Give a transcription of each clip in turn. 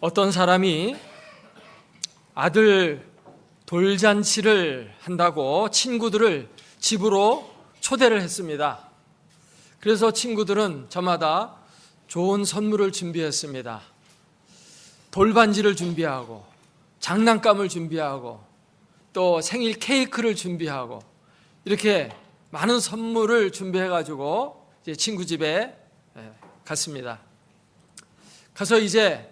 어떤 사람이 아들 돌잔치를 한다고 친구들을 집으로 초대를 했습니다. 그래서 친구들은 저마다 좋은 선물을 준비했습니다. 돌반지를 준비하고 장난감을 준비하고 또 생일 케이크를 준비하고 이렇게 많은 선물을 준비해가지고 이제 친구 집에 갔습니다. 가서 이제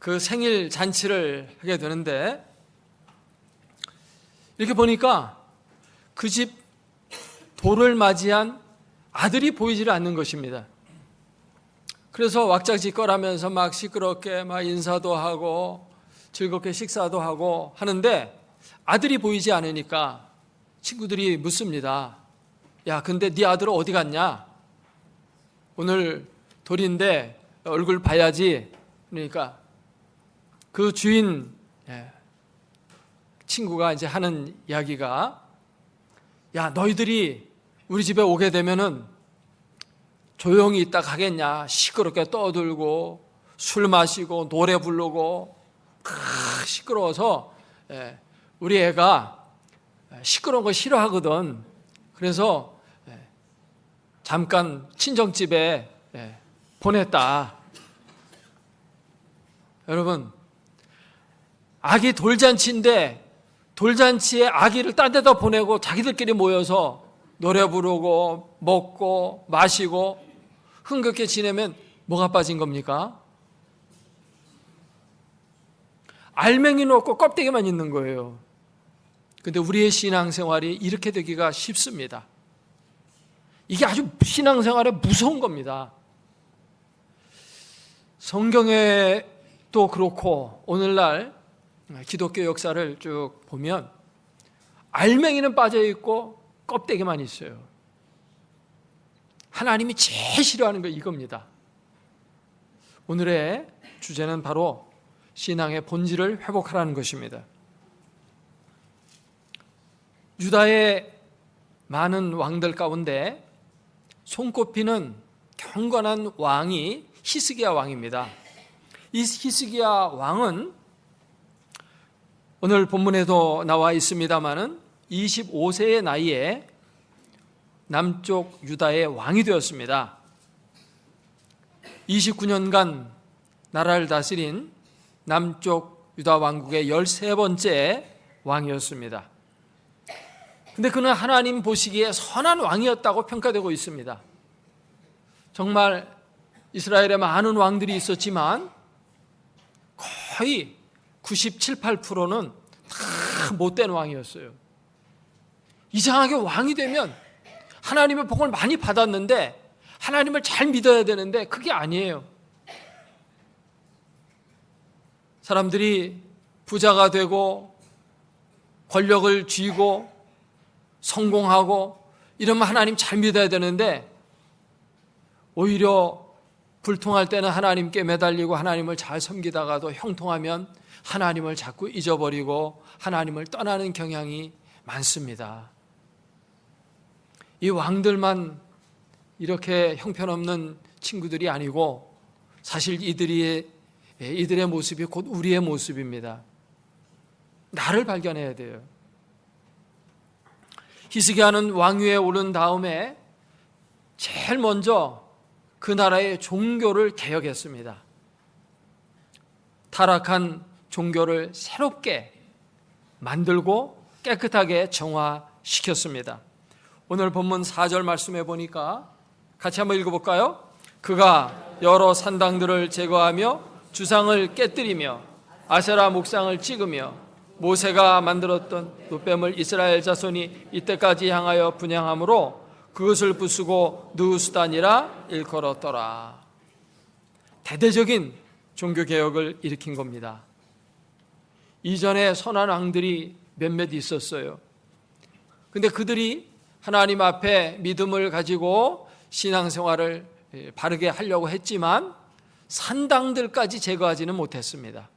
그 생일 잔치를 하게 되는데 이렇게 보니까 그 집 돌을 맞이한 아들이 보이질 않는 것입니다. 그래서 왁자지껄하면서 막 시끄럽게 막 인사도 하고 즐겁게 식사도 하고 하는데 아들이 보이지 않으니까 친구들이 묻습니다. 야, 근데 네 아들은 어디 갔냐? 오늘 돌인데 얼굴 봐야지. 그러니까 그 주인 친구가 이제 하는 이야기가, 야, 너희들이 우리 집에 오게 되면은 조용히 있다 가겠냐? 시끄럽게 떠들고 술 마시고 노래 부르고 시끄러워서 우리 애가 시끄러운 거 싫어하거든. 그래서 잠깐 친정집에 보냈다. 여러분, 아기 돌잔치인데 돌잔치에 아기를 딴 데다 보내고 자기들끼리 모여서 노래 부르고 먹고 마시고 흥겹게 지내면 뭐가 빠진 겁니까? 알맹이는 없고 껍데기만 있는 거예요. 근데 우리의 신앙생활이 이렇게 되기가 쉽습니다. 이게 아주 신앙생활에 무서운 겁니다. 성경에도 그렇고 오늘날 기독교 역사를 쭉 보면 알맹이는 빠져 있고 껍데기만 있어요. 하나님이 제일 싫어하는 거 이겁니다. 오늘의 주제는 바로 신앙의 본질을 회복하라는 것입니다. 유다의 많은 왕들 가운데 손꼽히는 경건한 왕이 히스기야 왕입니다. 이 히스기야 왕은 오늘 본문에도 나와 있습니다마는 25세의 나이에 남쪽 유다의 왕이 되었습니다. 29년간 나라를 다스린 남쪽 유다 왕국의 13번째 왕이었습니다. 근데 그는 하나님 보시기에 선한 왕이었다고 평가되고 있습니다. 정말 이스라엘에 많은 왕들이 있었지만 거의 97, 8%는 다 못된 왕이었어요. 이상하게 왕이 되면 하나님의 복을 많이 받았는데 하나님을 잘 믿어야 되는데 그게 아니에요. 사람들이 부자가 되고 권력을 쥐고 성공하고 이러면 하나님 잘 믿어야 되는데 오히려 불통할 때는 하나님께 매달리고 하나님을 잘 섬기다가도 형통하면 하나님을 자꾸 잊어버리고 하나님을 떠나는 경향이 많습니다. 이 왕들만 이렇게 형편없는 친구들이 아니고 사실 이들의 모습이 곧 우리의 모습입니다. 나를 발견해야 돼요. 히스기야는 왕위에 오른 다음에 제일 먼저 그 나라의 종교를 개혁했습니다. 타락한 종교를 새롭게 만들고 깨끗하게 정화시켰습니다. 오늘 본문 4절 말씀해 보니까 같이 한번 읽어볼까요? 그가 여러 산당들을 제거하며 주상을 깨뜨리며 아세라 목상을 찍으며 모세가 만들었던 놋뱀을 이스라엘 자손이 이때까지 향하여 분향함으로 그것을 부수고 느우스단이라 일컬었더라. 대대적인 종교개혁을 일으킨 겁니다. 이전에 선한 왕들이 몇몇 있었어요. 근데 그들이 하나님 앞에 믿음을 가지고 신앙생활을 바르게 하려고 했지만 산당들까지 제거하지는 못했습니다.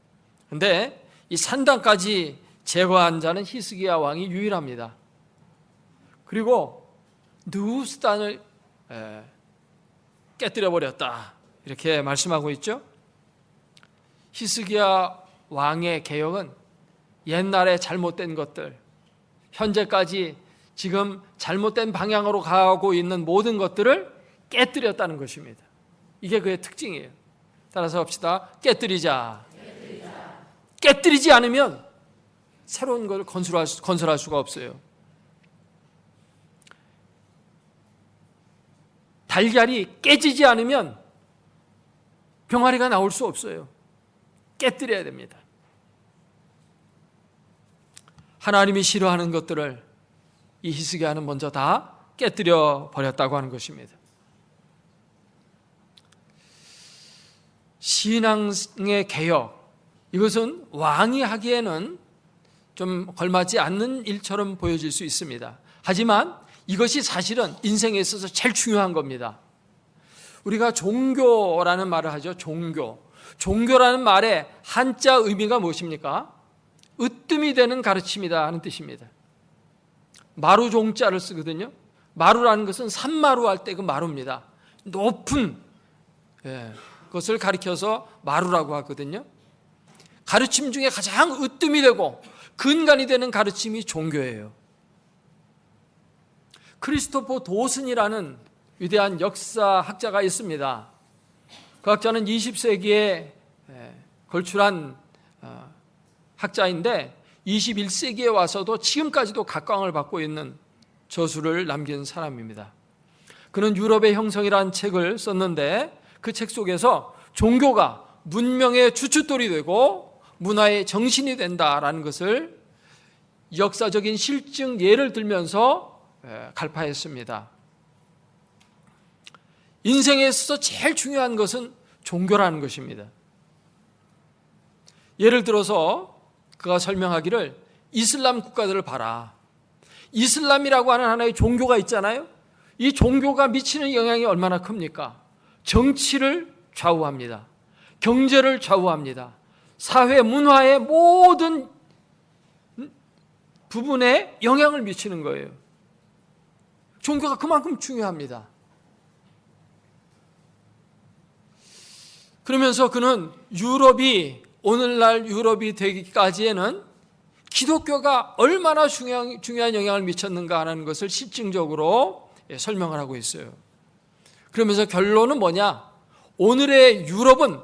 근데 이 산당까지 제거한 자는 히스기야 왕이 유일합니다. 그리고 느우스단을 깨뜨려 버렸다, 이렇게 말씀하고 있죠. 히스기야 왕의 개혁은 옛날에 잘못된 것들, 현재까지 지금 잘못된 방향으로 가고 있는 모든 것들을 깨뜨렸다는 것입니다. 이게 그의 특징이에요. 따라서 합시다. 깨뜨리자. 깨뜨리지 않으면 새로운 걸 건설할 수가 없어요. 달걀이 깨지지 않으면 병아리가 나올 수 없어요. 깨뜨려야 됩니다. 하나님이 싫어하는 것들을 이 히스기야는 먼저 다 깨뜨려 버렸다고 하는 것입니다. 신앙의 개혁, 이것은 왕이 하기에는 좀 걸맞지 않는 일처럼 보여질 수 있습니다. 하지만 이것이 사실은 인생에 있어서 제일 중요한 겁니다. 우리가 종교라는 말을 하죠. 종교라는 말의 한자 의미가 무엇입니까? 으뜸이 되는 가르침이다 하는 뜻입니다. 마루종자를 쓰거든요. 마루라는 것은 산마루 할 때 그 마루입니다. 높은 것을 가리켜서 마루라고 하거든요. 가르침 중에 가장 으뜸이 되고 근간이 되는 가르침이 종교예요. 크리스토퍼 도슨이라는 위대한 역사학자가 있습니다. 그 학자는 20세기에 걸출한 학자인데 21세기에 와서도 지금까지도 각광을 받고 있는 저술을 남긴 사람입니다. 그는 유럽의 형성이라는 책을 썼는데 그 책 속에서 종교가 문명의 주춧돌이 되고 문화의 정신이 된다라는 것을 역사적인 실증 예를 들면서 갈파했습니다. 인생에 있어서 제일 중요한 것은 종교라는 것입니다. 예를 들어서 그가 설명하기를 이슬람 국가들을 봐라. 이슬람이라고 하는 하나의 종교가 있잖아요. 이 종교가 미치는 영향이 얼마나 큽니까? 정치를 좌우합니다. 경제를 좌우합니다. 사회, 문화의 모든 부분에 영향을 미치는 거예요. 종교가 그만큼 중요합니다. 그러면서 그는 오늘날 유럽이 되기까지에는 기독교가 얼마나 중요한 영향을 미쳤는가 하는 것을 실증적으로 설명을 하고 있어요. 그러면서 결론은 뭐냐? 오늘의 유럽은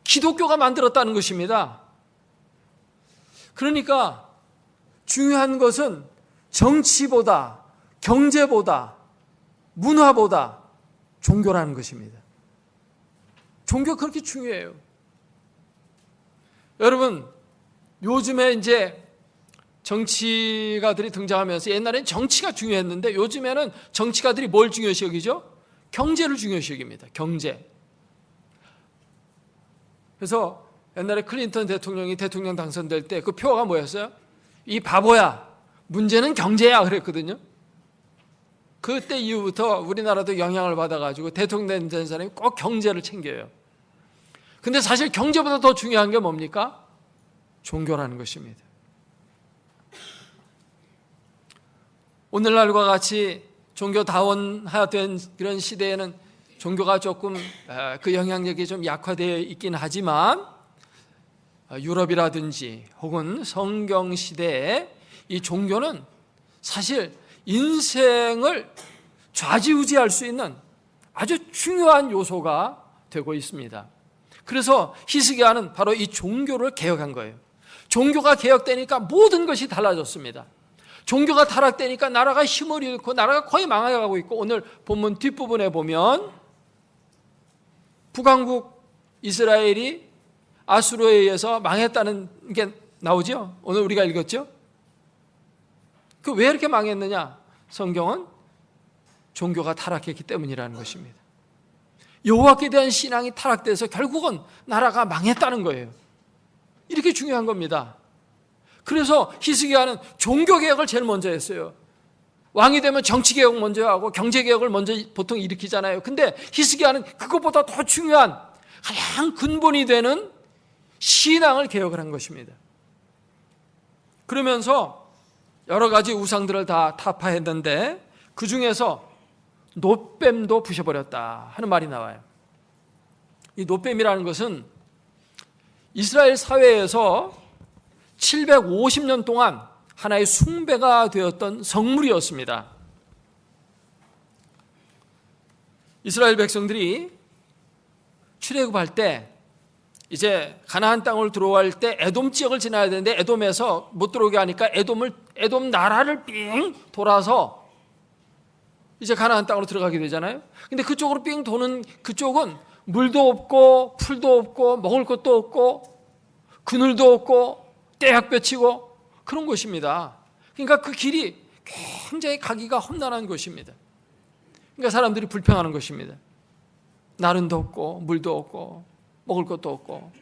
기독교가 만들었다는 것입니다. 그러니까 중요한 것은 정치보다, 경제보다, 문화보다 종교라는 것입니다. 종교가 그렇게 중요해요. 여러분, 요즘에 이제 정치가들이 등장하면서 옛날엔 정치가 중요했는데 요즘에는 정치가들이 뭘 중요시 여기죠? 경제를 중요시 여깁니다. 경제. 그래서 옛날에 클린턴 대통령이 대통령 당선될 때 그 표가 뭐였어요? 이 바보야, 문제는 경제야 그랬거든요. 그때 이후부터 우리나라도 영향을 받아가지고 대통령 된 사람이 꼭 경제를 챙겨요. 근데 사실 경제보다 더 중요한 게 뭡니까? 종교라는 것입니다. 오늘날과 같이 종교다원화된 그런 시대에는 종교가 조금 그 영향력이 좀 약화되어 있긴 하지만 유럽이라든지 혹은 성경 시대에 이 종교는 사실 인생을 좌지우지할 수 있는 아주 중요한 요소가 되고 있습니다. 그래서 히스기야는 바로 이 종교를 개혁한 거예요. 종교가 개혁되니까 모든 것이 달라졌습니다. 종교가 타락되니까 나라가 힘을 잃고 나라가 거의 망해가고 있고 오늘 본문 뒷부분에 보면 북왕국 이스라엘이 아수르에 의해서 망했다는 게 나오죠. 오늘 우리가 읽었죠. 그 왜 이렇게 망했느냐? 성경은 종교가 타락했기 때문이라는 것입니다. 여호와께 대한 신앙이 타락돼서 결국은 나라가 망했다는 거예요. 이렇게 중요한 겁니다. 그래서 히스기야는 종교개혁을 제일 먼저 했어요. 왕이 되면 정치개혁 먼저 하고 경제개혁을 먼저 보통 일으키잖아요. 근데 히스기야는 그것보다 더 중요한 가장 근본이 되는 신앙을 개혁을 한 것입니다. 그러면서 여러 가지 우상들을 다 타파했는데 그 중에서 놋뱀도 부셔버렸다 하는 말이 나와요. 이 놋뱀이라는 것은 이스라엘 사회에서 750년 동안 하나의 숭배가 되었던 성물이었습니다. 이스라엘 백성들이 출애굽할 때 이제 가나안 땅을 들어갈 때 에돔 지역을 지나야 되는데 에돔에서 못 들어오게 하니까 에돔 나라를 삥 돌아서 이제 가나안 땅으로 들어가게 되잖아요. 근데 그쪽으로 삥 도는 그쪽은 물도 없고 풀도 없고 먹을 것도 없고 그늘도 없고 떼약볕이고 그런 곳입니다. 그러니까 그 길이 굉장히 가기가 험난한 곳입니다. 그러니까 사람들이 불평하는 것입니다. 나른도 없고 물도 없고 먹을 것도 없고.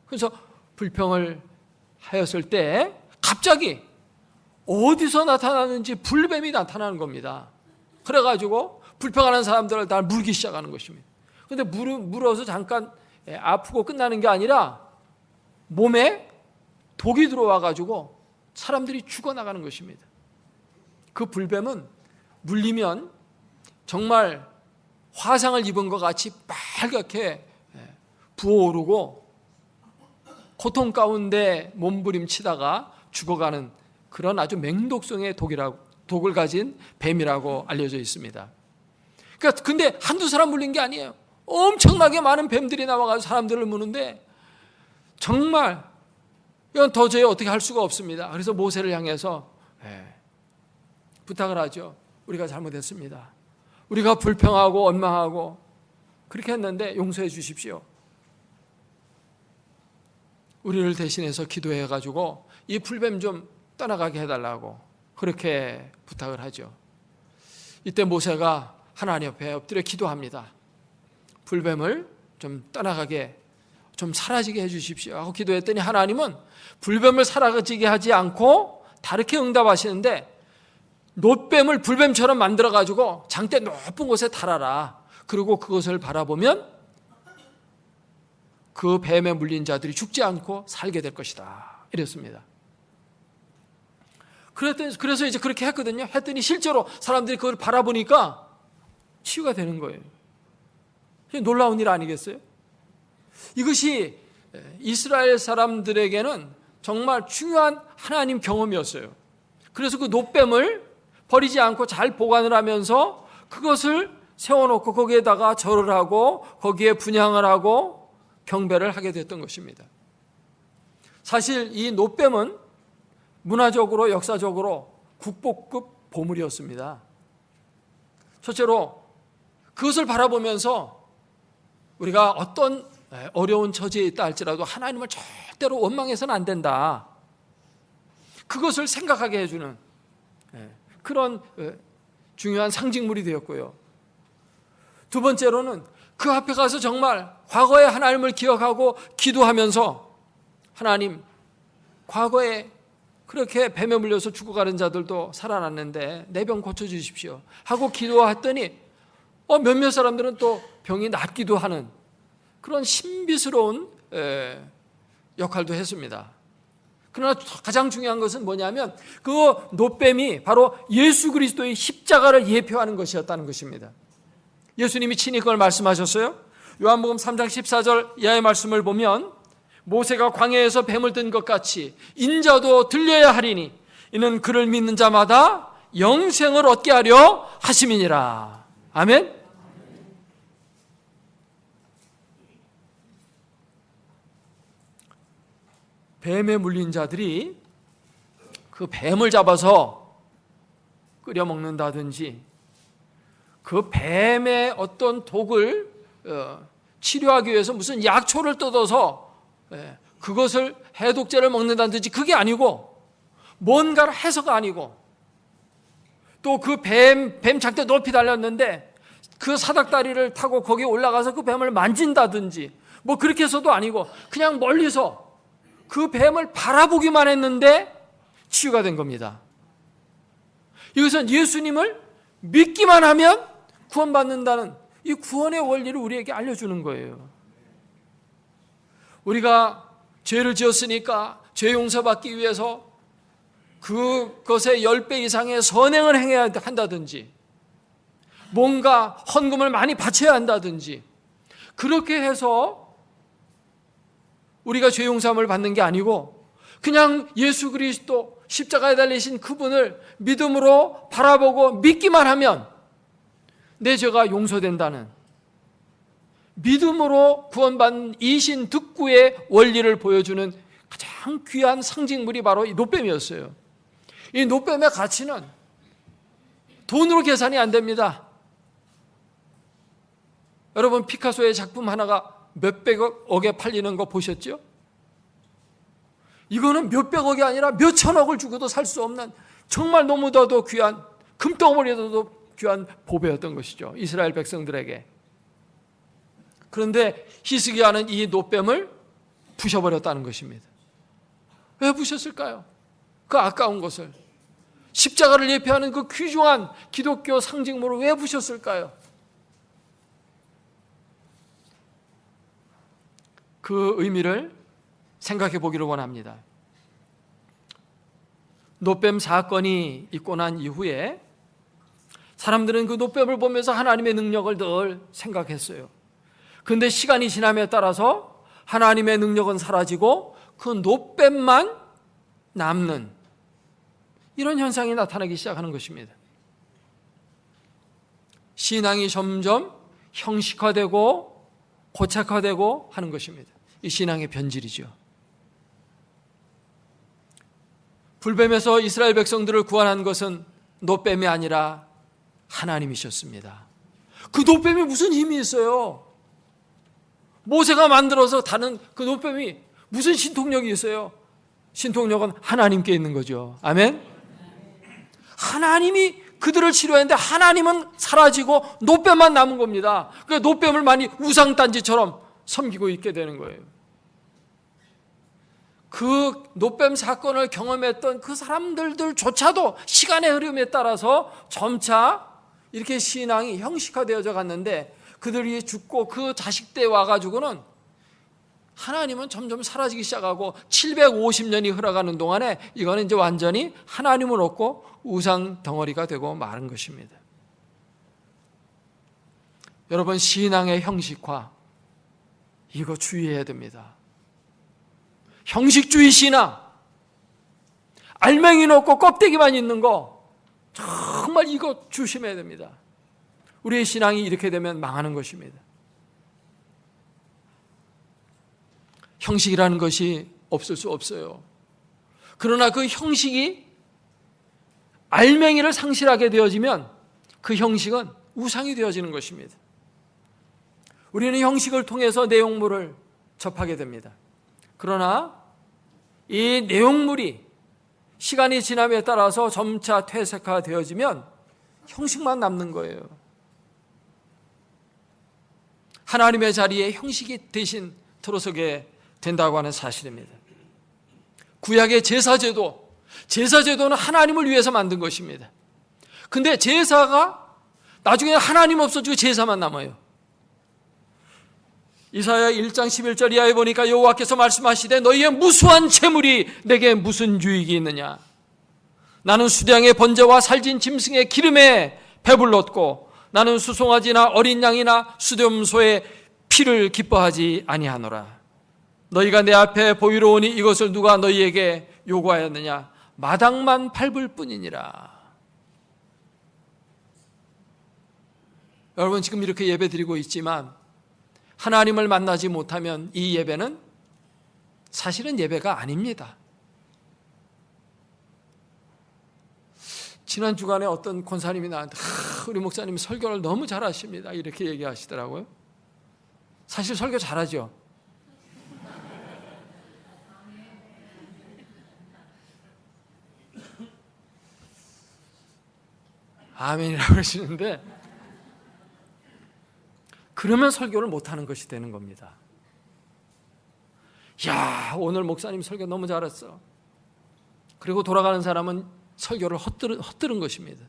그래서 불평을 하였을 때 갑자기 어디서 나타나는지 불뱀이 나타나는 겁니다. 그래가지고 불평하는 사람들을 다 물기 시작하는 것입니다. 그런데 물어서 잠깐 아프고 끝나는 게 아니라 몸에 독이 들어와가지고 사람들이 죽어나가는 것입니다. 그 불뱀은 물리면 정말 화상을 입은 것 같이 빨갛게 부어오르고 고통 가운데 몸부림치다가 죽어가는 그런 아주 맹독성의 독을 가진 뱀이라고 알려져 있습니다. 그러니까 근데 한두 사람 물린 게 아니에요. 엄청나게 많은 뱀들이 나와가지고 사람들을 무는데 정말 이건 도저히 어떻게 할 수가 없습니다. 그래서 모세를 향해서 부탁을 하죠. 우리가 잘못했습니다. 우리가 불평하고 원망하고 그렇게 했는데 용서해 주십시오. 우리를 대신해서 기도해가지고 이 불뱀 좀 떠나가게 해달라고 그렇게 부탁을 하죠. 이때 모세가 하나님 옆에 엎드려 기도합니다. 불뱀을 좀 떠나가게 좀 사라지게 해주십시오 하고 기도했더니 하나님은 불뱀을 사라지게 하지 않고 다르게 응답하시는데 놋뱀을 불뱀처럼 만들어가지고 장대 높은 곳에 달아라. 그리고 그것을 바라보면 그 뱀에 물린 자들이 죽지 않고 살게 될 것이다. 이랬습니다. 그래서 이제 그렇게 했거든요. 했더니 실제로 사람들이 그걸 바라보니까 치유가 되는 거예요. 놀라운 일 아니겠어요? 이것이 이스라엘 사람들에게는 정말 중요한 하나님 경험이었어요. 그래서 그 놋뱀을 버리지 않고 잘 보관을 하면서 그것을 세워놓고 거기에다가 절을 하고 거기에 분향을 하고 경배를 하게 됐던 것입니다. 사실 이 놋뱀은 문화적으로 역사적으로 국보급 보물이었습니다. 첫째로 그것을 바라보면서 우리가 어떤 어려운 처지에 있다 할지라도 하나님을 절대로 원망해서는 안 된다. 그것을 생각하게 해주는 그런 중요한 상징물이 되었고요. 두 번째로는 그 앞에 가서 정말 과거의 하나님을 기억하고 기도하면서 하나님, 과거에 그렇게 뱀에 물려서 죽어가는 자들도 살아났는데 내 병 고쳐주십시오 하고 기도했더니 몇몇 사람들은 또 병이 낫기도 하는 그런 신비스러운 역할도 했습니다. 그러나 가장 중요한 것은 뭐냐면 그 놋뱀이 바로 예수 그리스도의 십자가를 예표하는 것이었다는 것입니다. 예수님이 친히 그걸 말씀하셨어요. 요한복음 3장 14절 이하의 말씀을 보면 모세가 광야에서 뱀을 든 것 같이 인자도 들려야 하리니 이는 그를 믿는 자마다 영생을 얻게 하려 하심이니라. 아멘. 뱀에 물린 자들이 그 뱀을 잡아서 끓여 먹는다든지 그 뱀의 어떤 독을 치료하기 위해서 무슨 약초를 뜯어서 그것을 해독제를 먹는다든지 그게 아니고, 뭔가를 해서가 아니고, 또 그 뱀 장대 높이 달렸는데 그 사닥다리를 타고 거기에 올라가서 그 뱀을 만진다든지 뭐 그렇게 해서도 아니고, 그냥 멀리서 그 뱀을 바라보기만 했는데 치유가 된 겁니다. 이것은 예수님을 믿기만 하면 구원받는다는 이 구원의 원리를 우리에게 알려주는 거예요. 우리가 죄를 지었으니까 죄 용서받기 위해서 그것의 10배 이상의 선행을 행해야 한다든지, 뭔가 헌금을 많이 바쳐야 한다든지, 그렇게 해서 우리가 죄 용서함을 받는 게 아니고, 그냥 예수 그리스도 십자가에 달리신 그분을 믿음으로 바라보고 믿기만 하면 내 죄가 용서된다는, 믿음으로 구원받는 이신 득구의 원리를 보여주는 가장 귀한 상징물이 바로 이 놋뱀이었어요. 이 놋뱀의 가치는 돈으로 계산이 안 됩니다. 여러분, 피카소의 작품 하나가 몇백억에 팔리는 거 보셨죠? 이거는 몇백억이 아니라 몇천억을 주고도 살 수 없는, 정말 너무나도 귀한, 금덩어리에도 귀한 보배였던 것이죠, 이스라엘 백성들에게. 그런데 히스기야는 이 놋뱀을 부셔버렸다는 것입니다. 왜 부셨을까요? 그 아까운 것을, 십자가를 예표하는 그 귀중한 기독교 상징물을 왜 부셨을까요? 그 의미를 생각해 보기를 원합니다. 놋뱀 사건이 있고 난 이후에 사람들은 그 놋뱀을 보면서 하나님의 능력을 늘 생각했어요. 그런데 시간이 지남에 따라서 하나님의 능력은 사라지고 그 놋뱀만 남는 이런 현상이 나타나기 시작하는 것입니다. 신앙이 점점 형식화되고 고착화되고 하는 것입니다. 이 신앙의 변질이죠. 불뱀에서 이스라엘 백성들을 구원한 것은 놋뱀이 아니라 하나님이셨습니다. 그 놋뱀이 무슨 힘이 있어요? 모세가 만들어서 다는 그 놋뱀이 무슨 신통력이 있어요? 신통력은 하나님께 있는 거죠. 아멘? 하나님이 그들을 치료했는데 하나님은 사라지고 놋뱀만 남은 겁니다. 그 놋뱀을 많이 우상단지처럼 섬기고 있게 되는 거예요. 그 놋뱀 사건을 경험했던 그 사람들조차도 시간의 흐름에 따라서 점차 이렇게 신앙이 형식화되어져 갔는데, 그들이 죽고 그 자식 때 와가지고는 하나님은 점점 사라지기 시작하고 750년이 흘러가는 동안에 이거는 이제 완전히 하나님을 얻고 우상 덩어리가 되고 마는 것입니다. 여러분, 신앙의 형식화, 이거 주의해야 됩니다. 형식주의 신앙, 알맹이 넣고 껍데기만 있는 거, 정말 이거 조심해야 됩니다. 우리의 신앙이 이렇게 되면 망하는 것입니다. 형식이라는 것이 없을 수 없어요. 그러나 그 형식이 알맹이를 상실하게 되어지면 그 형식은 우상이 되어지는 것입니다. 우리는 형식을 통해서 내용물을 접하게 됩니다. 그러나 이 내용물이 시간이 지남에 따라서 점차 퇴색화되어지면 형식만 남는 거예요. 하나님의 자리에 형식이 대신 들어서게 된다고 하는 사실입니다. 구약의 제사제도는 하나님을 위해서 만든 것입니다. 근데 제사가 나중에 하나님 없어지고 제사만 남아요. 이사야 1장 11절 이하에 보니까 여호와께서 말씀하시되 너희의 무수한 재물이 내게 무슨 유익이 있느냐. 나는 수량의 번제와 살진 짐승의 기름에 배불렀고 나는 수송아지나 어린 양이나 수렴소의 피를 기뻐하지 아니하노라. 너희가 내 앞에 보이러 오니 이것을 누가 너희에게 요구하였느냐. 마당만 밟을 뿐이니라. 여러분, 지금 이렇게 예배 드리고 있지만 하나님을 만나지 못하면 이 예배는 사실은 예배가 아닙니다. 지난 주간에 어떤 권사님이 나한테 우리 목사님이 설교를 너무 잘하십니다 이렇게 얘기하시더라고요. 사실 설교 잘하죠. 아멘이라고 그러시는데, 그러면 설교를 못하는 것이 되는 겁니다. 야, 오늘 목사님 설교 너무 잘했어. 그리고 돌아가는 사람은 설교를 헛들은 것입니다.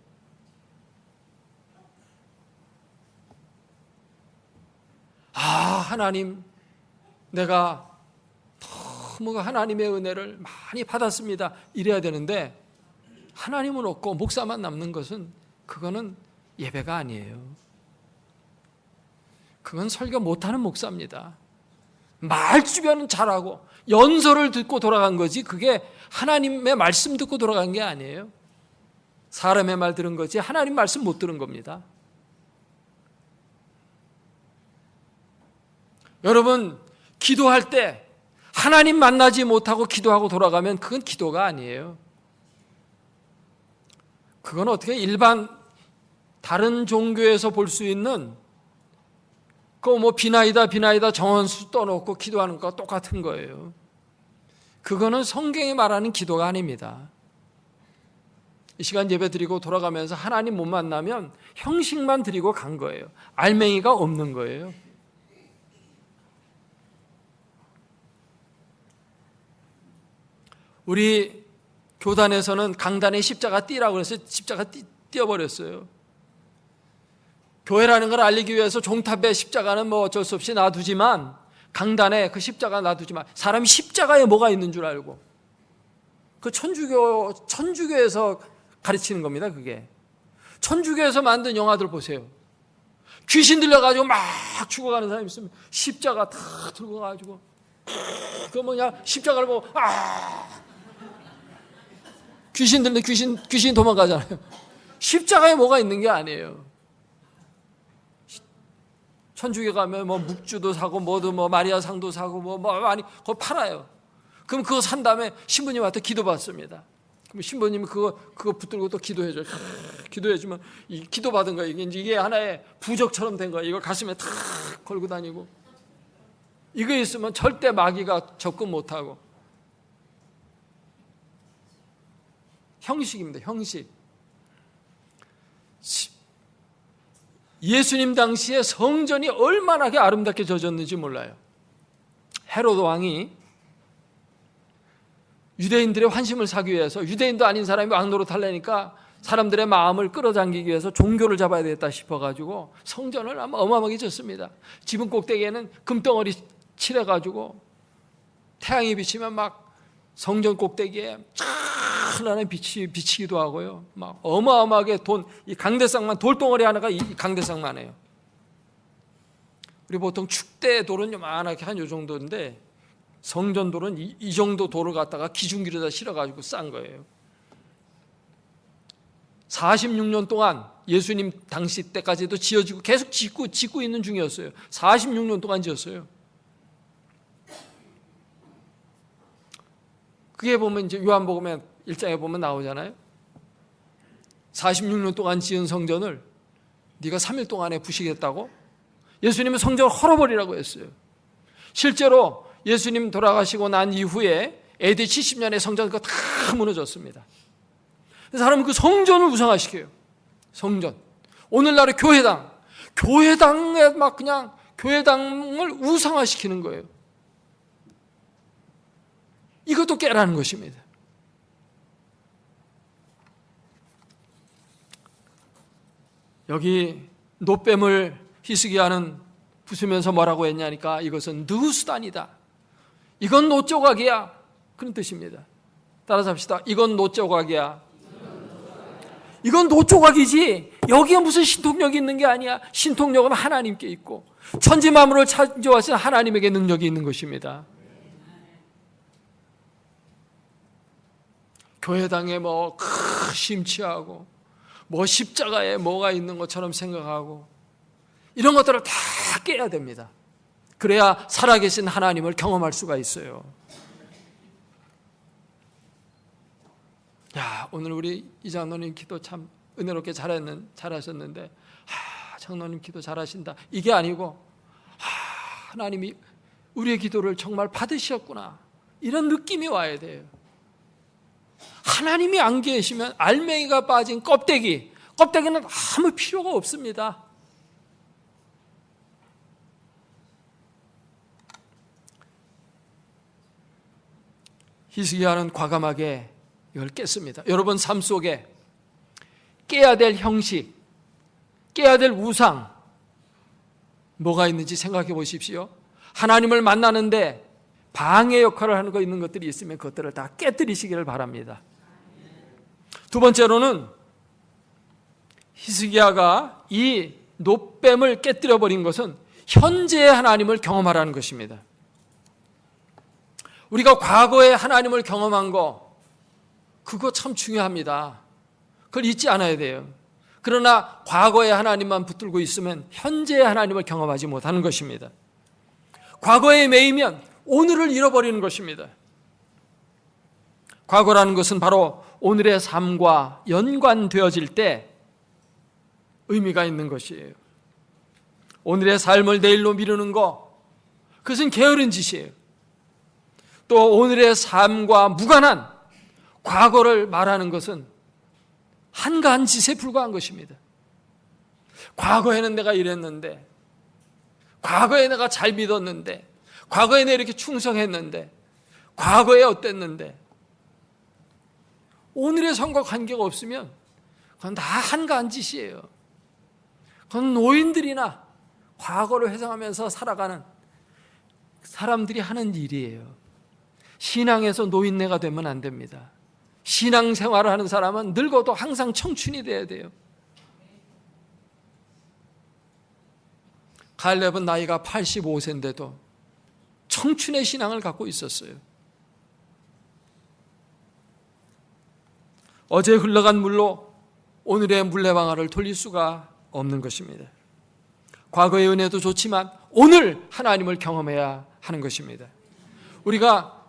하나님, 내가 너무 하나님의 은혜를 많이 받았습니다. 이래야 되는데, 하나님은 없고 목사만 남는 것은, 그거는 예배가 아니에요. 그건 설교 못하는 목사입니다. 말 주변은 잘하고 연설을 듣고 돌아간 거지, 그게 하나님의 말씀 듣고 돌아간 게 아니에요. 사람의 말 들은 거지 하나님 말씀 못 들은 겁니다. 여러분, 기도할 때 하나님 만나지 못하고 기도하고 돌아가면 그건 기도가 아니에요. 그건 어떻게 일반 다른 종교에서 볼 수 있는 비나이다 정원수 떠놓고 기도하는 것과 똑같은 거예요. 그거는 성경이 말하는 기도가 아닙니다. 이 시간 예배 드리고 돌아가면서 하나님 못 만나면 형식만 드리고 간 거예요. 알맹이가 없는 거예요. 우리 교단에서는 강단에 십자가 띄라고 해서 십자가 띄어버렸어요. 교회라는 걸 알리기 위해서 종탑에 십자가는 어쩔 수 없이 놔두지만, 강단에 그 십자가 놔두지만, 사람이 십자가에 뭐가 있는 줄 알고, 그 천주교에서 가르치는 겁니다. 그게 천주교에서 만든 영화들 보세요. 귀신 들려가지고 막 죽어가는 사람이 있으면 십자가 다 들고 가지고, 십자가를 보고 귀신 들면 귀신 도망가잖아요. 십자가에 뭐가 있는 게 아니에요. 천주교 가면 묵주도 사고 마리아상도 사고 많이 그거 팔아요. 그럼 그거 산 다음에 신부님한테 기도받습니다. 그럼 신부님이 그거 붙들고 또 기도해줘요. 기도해주면 이 기도받은 거예요. 이게 하나의 부적처럼 된 거예요. 이걸 가슴에 탁 걸고 다니고, 이거 있으면 절대 마귀가 접근 못하고. 형식입니다. 형식. 예수님 당시에 성전이 얼마나 아름답게 져졌는지 몰라요. 헤로드 왕이 유대인들의 환심을 사기 위해서, 유대인도 아닌 사람이 왕 노릇하려니까 사람들의 마음을 끌어당기기 위해서 종교를 잡아야 되겠다 싶어가지고 성전을 어마어마하게 졌습니다. 지붕 꼭대기에는 금덩어리 칠해가지고 태양이 비치면 막 성전 꼭대기에 찬란한 빛이 비치기도 하고요. 막 어마어마하게 이 강대상만, 돌덩어리 하나가 이 강대상만 해요. 우리 보통 축대 돌은 요만하게 한 요 정도인데, 성전 돌은 이 정도 돌을 갖다가 기중기로다 실어가지고 싼 거예요. 46년 동안 예수님 당시 때까지도 지어지고 계속 짓고 있는 중이었어요. 46년 동안 지었어요. 그게 보면 이제 요한복음에 1장에 보면 나오잖아요. 46년 동안 지은 성전을 네가 3일 동안에 부시겠다고? 예수님은 성전을 헐어버리라고 했어요. 실제로 예수님 돌아가시고 난 이후에 AD 70년에 성전 그거 다 무너졌습니다. 사람은 그 성전을 우상화시켜요. 성전. 오늘날의 교회당에 막 그냥 교회당을 우상화시키는 거예요. 이것도 깨라는 것입니다. 여기 노뱀을 히스기야는 부수면서 뭐라고 했냐니까, 이것은 느수단이다. 이건 노조각이야. 그런 뜻입니다. 따라서 합시다. 이건 노조각이야. 이건 노조각이지 여기에 무슨 신통력이 있는 게 아니야. 신통력은 하나님께 있고 천지 만물을 창조하신 하나님에게 능력이 있는 것입니다. 교회당에 심취하고 십자가에 뭐가 있는 것처럼 생각하고, 이런 것들을 다 깨야 됩니다. 그래야 살아계신 하나님을 경험할 수가 있어요. 오늘 우리 이 장로님 기도 참 은혜롭게 잘하셨는데, 장로님 기도 잘하신다, 이게 아니고 하나님이 우리의 기도를 정말 받으셨구나, 이런 느낌이 와야 돼요. 하나님이 안 계시면 알맹이가 빠진 껍데기는 아무 필요가 없습니다. 히스기야는 과감하게 이걸 깼습니다. 여러분 삶 속에 깨야 될 형식, 깨야 될 우상, 뭐가 있는지 생각해 보십시오. 하나님을 만나는데 방해 역할을 하는 거 있는 것들이 있으면 그것들을 다 깨뜨리시기를 바랍니다. 두 번째로는 히스기야가 이 놋뱀을 깨뜨려 버린 것은 현재의 하나님을 경험하라는 것입니다. 우리가 과거에 하나님을 경험한 거, 그거 참 중요합니다. 그걸 잊지 않아야 돼요. 그러나 과거의 하나님만 붙들고 있으면 현재의 하나님을 경험하지 못하는 것입니다. 과거에 매이면 오늘을 잃어버리는 것입니다. 과거라는 것은 바로 오늘의 삶과 연관되어질 때 의미가 있는 것이에요. 오늘의 삶을 내일로 미루는 거, 그것은 게으른 짓이에요. 또 오늘의 삶과 무관한 과거를 말하는 것은 한가한 짓에 불과한 것입니다. 과거에는 내가 이랬는데, 과거에 내가 잘 믿었는데, 과거에 내가 이렇게 충성했는데, 과거에 어땠는데, 오늘의 삶과 관계가 없으면 그건 다 한가한 짓이에요. 그건 노인들이나 과거를 회상하면서 살아가는 사람들이 하는 일이에요. 신앙에서 노인네가 되면 안 됩니다. 신앙생활을 하는 사람은 늙어도 항상 청춘이 돼야 돼요. 갈렙은 나이가 85세인데도 청춘의 신앙을 갖고 있었어요. 어제 흘러간 물로 오늘의 물레방아를 돌릴 수가 없는 것입니다. 과거의 은혜도 좋지만 오늘 하나님을 경험해야 하는 것입니다. 우리가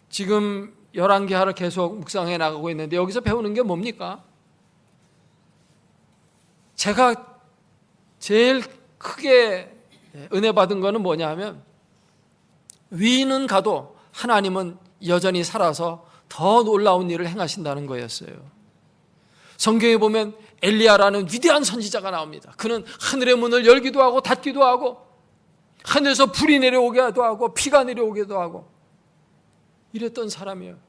지금 열왕기하를 계속 묵상해 나가고 있는데 여기서 배우는 게 뭡니까? 제가 제일 크게 은혜 받은 거는 뭐냐 하면, 위는 가도 하나님은 여전히 살아서 더 놀라운 일을 행하신다는 거였어요. 성경에 보면 엘리야라는 위대한 선지자가 나옵니다. 그는 하늘의 문을 열기도 하고 닫기도 하고, 하늘에서 불이 내려오기도 하고 피가 내려오기도 하고 이랬던 사람이에요.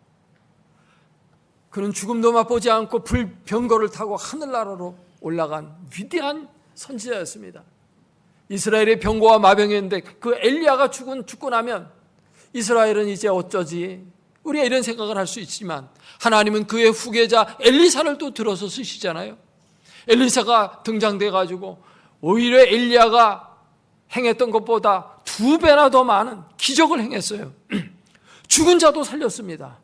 그는 죽음도 맛보지 않고 불병거를 타고 하늘나라로 올라간 위대한 선지자였습니다. 이스라엘의 병거와 마병이었는데 그 엘리야가 죽고 나면 이스라엘은 이제 어쩌지? 우리가 이런 생각을 할 수 있지만 하나님은 그의 후계자 엘리사를 또 들어서 쓰시잖아요. 엘리사가 등장돼 가지고 오히려 엘리야가 행했던 것보다 2배나 더 많은 기적을 행했어요. 죽은 자도 살렸습니다.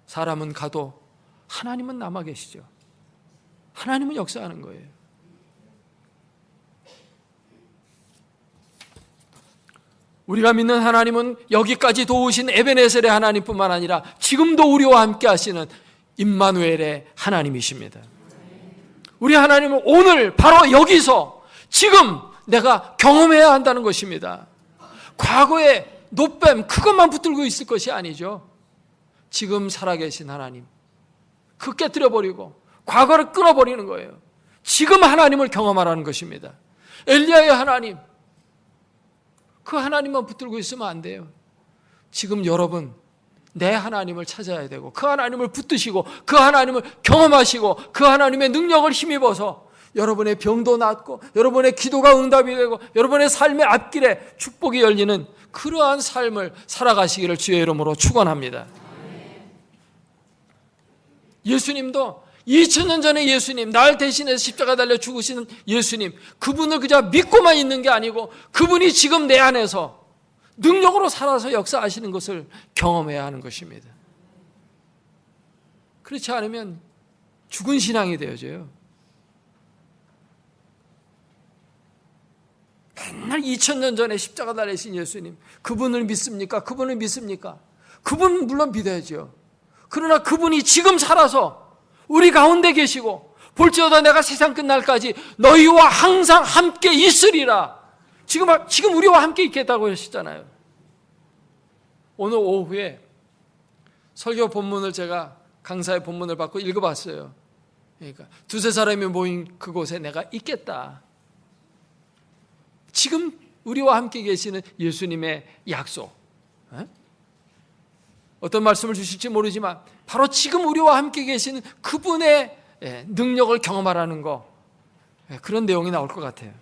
사람은 가도 하나님은 남아 계시죠. 하나님은 역사하는 거예요. 우리가 믿는 하나님은 여기까지 도우신 에베네셀의 하나님뿐만 아니라 지금도 우리와 함께 하시는 임마누엘의 하나님이십니다. 우리 하나님은 오늘 바로 여기서 지금 내가 경험해야 한다는 것입니다. 과거에 놋뱀 그것만 붙들고 있을 것이 아니죠. 지금 살아계신 하나님, 그 깨뜨려버리고 과거를 끊어버리는 거예요. 지금 하나님을 경험하라는 것입니다. 엘리야의 하나님, 그 하나님만 붙들고 있으면 안 돼요. 지금 여러분 내 하나님을 찾아야 되고 그 하나님을 붙드시고 그 하나님을 경험하시고 그 하나님의 능력을 힘입어서 여러분의 병도 낫고 여러분의 기도가 응답이 되고 여러분의 삶의 앞길에 축복이 열리는 그러한 삶을 살아가시기를 주의 이름으로 축원합니다. 예수님도 2000년 전에 예수님, 날 대신해서 십자가 달려 죽으시는 예수님, 그분을 그냥 믿고만 있는 게 아니고 그분이 지금 내 안에서 능력으로 살아서 역사하시는 것을 경험해야 하는 것입니다. 그렇지 않으면 죽은 신앙이 되어져요. 맨날 2000년 전에 십자가 달리신 예수님, 그분을 믿습니까? 그분을 믿습니까? 그분 물론 믿어야죠. 그러나 그분이 지금 살아서 우리 가운데 계시고 볼지어다 내가 세상 끝날까지 너희와 항상 함께 있으리라. 지금 우리와 함께 있겠다고 하시잖아요. 오늘 오후에 설교 본문을 제가 강사의 본문을 받고 읽어봤어요. 그러니까 두세 사람이 모인 그곳에 내가 있겠다. 지금 우리와 함께 계시는 예수님의 약속. 어떤 말씀을 주실지 모르지만 바로 지금 우리와 함께 계시는 그분의 능력을 경험하라는 거, 그런 내용이 나올 것 같아요.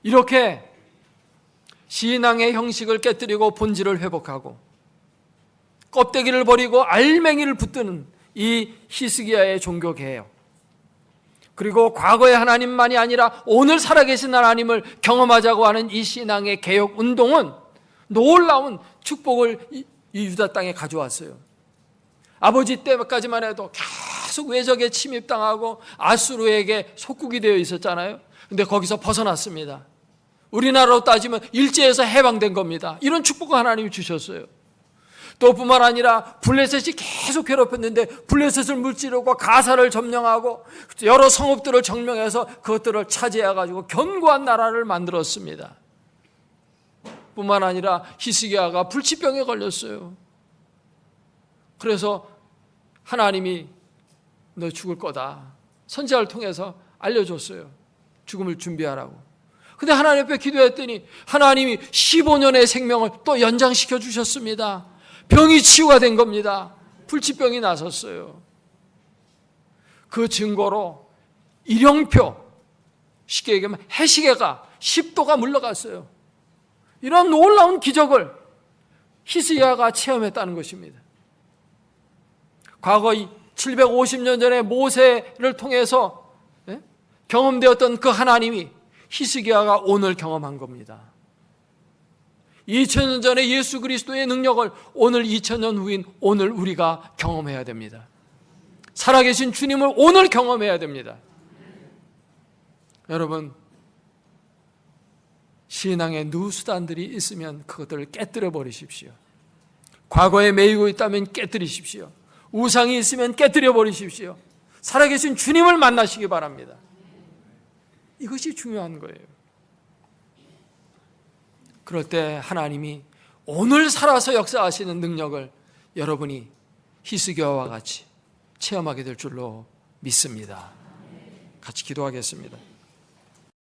이렇게 신앙의 형식을 깨뜨리고 본질을 회복하고 껍데기를 버리고 알맹이를 붙드는 이 히스기야의 종교개혁, 그리고 과거의 하나님만이 아니라 오늘 살아계신 하나님을 경험하자고 하는 이 신앙의 개혁 운동은 놀라운 축복을 이 유다 땅에 가져왔어요. 아버지 때까지만 해도 계속 외적에 침입당하고 아수르에게 속국이 되어 있었잖아요. 근데 거기서 벗어났습니다. 우리나라로 따지면 일제에서 해방된 겁니다. 이런 축복을 하나님이 주셨어요. 또 뿐만 아니라 블레셋이 계속 괴롭혔는데 블레셋을 물찌르고 가사를 점령하고 여러 성읍들을 점령해서 그것들을 차지해가지고 견고한 나라를 만들었습니다. 뿐만 아니라 히스기야가 불치병에 걸렸어요. 그래서 하나님이 너 죽을 거다, 선지자를 통해서 알려줬어요. 죽음을 준비하라고. 근데 하나님 앞에 기도했더니 하나님이 15년의 생명을 또 연장시켜 주셨습니다. 병이 치유가 된 겁니다. 불치병이 나섰어요. 그 증거로 일형표, 쉽게 얘기하면 해시계가 10도가 물러갔어요. 이런 놀라운 기적을 히스기야가 체험했다는 것입니다. 과거 750년 전에 모세를 통해서 경험되었던 그 하나님이 히스기야가 오늘 경험한 겁니다. 2000년 전에 예수 그리스도의 능력을 오늘 2000년 후인 오늘 우리가 경험해야 됩니다. 살아계신 주님을 오늘 경험해야 됩니다. 여러분, 신앙의 누수단들이 있으면 그것들을 깨뜨려 버리십시오. 과거에 매이고 있다면 깨뜨리십시오. 우상이 있으면 깨뜨려 버리십시오. 살아계신 주님을 만나시기 바랍니다. 이것이 중요한 거예요. 그럴 때 하나님이 오늘 살아서 역사하시는 능력을 여러분이 히스기야와 같이 체험하게 될 줄로 믿습니다. 같이 기도하겠습니다.